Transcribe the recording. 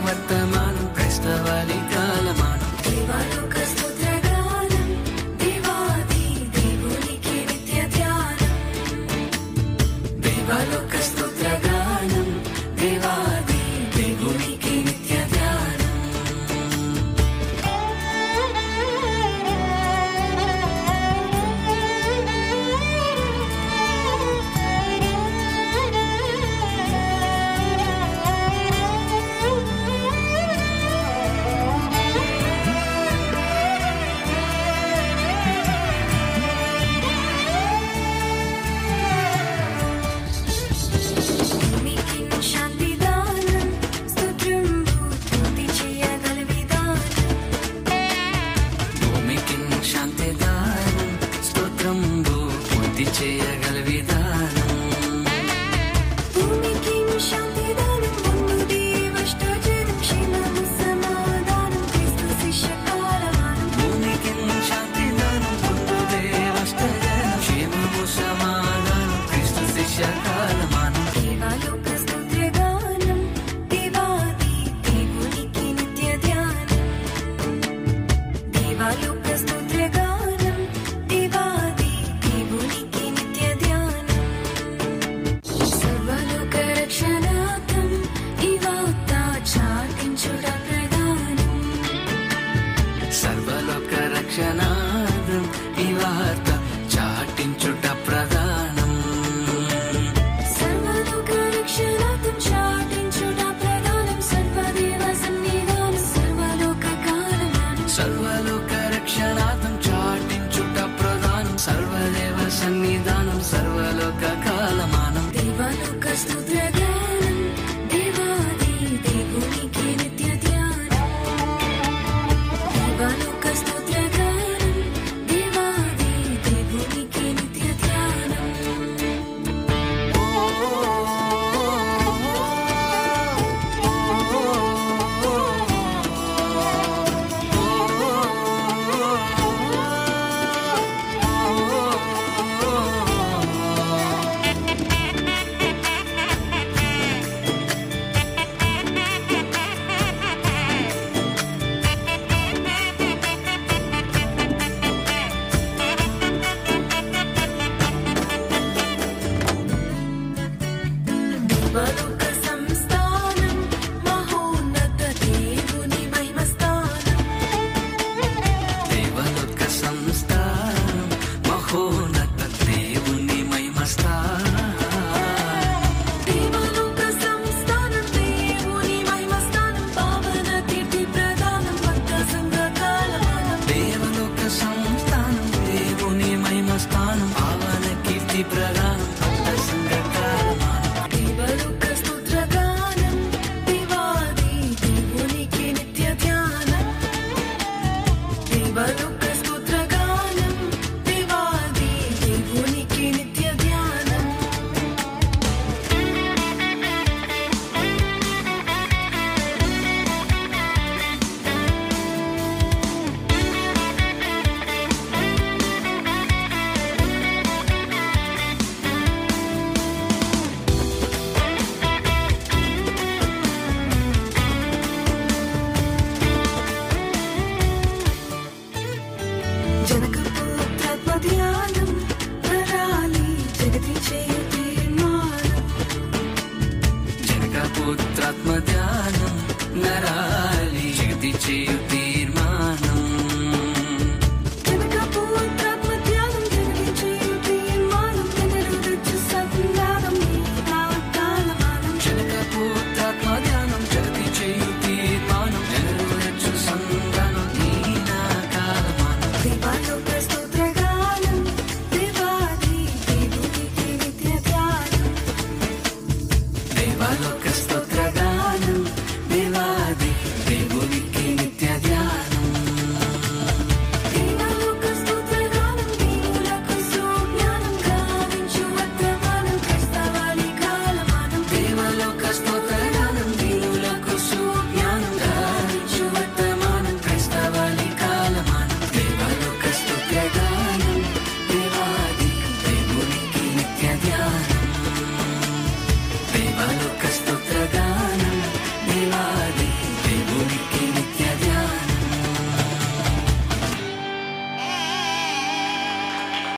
వర్తమానం క్రైస్తవాళి కాలమానం. దేవాలోక స్తుత్రగానం దేవాది దేవునికి నిత్య ధ్యానం. దేవాలోక స్తుత్రగానం దేవాది దేవునికి నిత్య ధ్యానం. సర్వలోక రక్షణార్థం ఈ వార్త చాటించుట ప్రధానం. సర్వలోక రక్షణార్థం చాటించుట ప్రధానం. సర్వదేవ సన్నిధానం సర్వలోక కాలమానం. సర్వలోక రక్షణార్థం చాటించుట ప్రధానం. సర్వదేవ సన్నిధానం సర్వలోక కాలమానం. దేవాలోక స్తుత్రగానం దేవాది దేవునికి నిత్య ధ్యానం. దేవాలోక స్తుత్రగానం దేవాది దేవునికి నిత్య ధ్యానం. దేవాలోక సంస్థానం మహోన్నత దేవుని మహిమస్థానం. దేవలోక సంస్థానం మహోన్నత దేవుని మహిమస్థానం. దేవాలోక సంస్థానం దేవుని మహిమస్థానం. పావన కీర్తి ప్రదానం భక్త సంఘ కాలమానం. దేవలోక సంస్థానం దేవుని మహిమస్థానం. పావన కీర్తి ప్రదానం భక్త సంఘ కాలమానం. దేవాలోక స్తుత్రగానం దేవాది దేవునికి నిత్య ధ్యానం. దేవాలోక స్తుత్రగానం దేవాది దేవునికి నిత్య ధ్యానం. జనకపుత్రత్వ ధ్యానం నరాలి జగతి చేయు తీర్మానం. జనకపుత్రాత్మ ధ్యానం నరాలి జగతి చేయు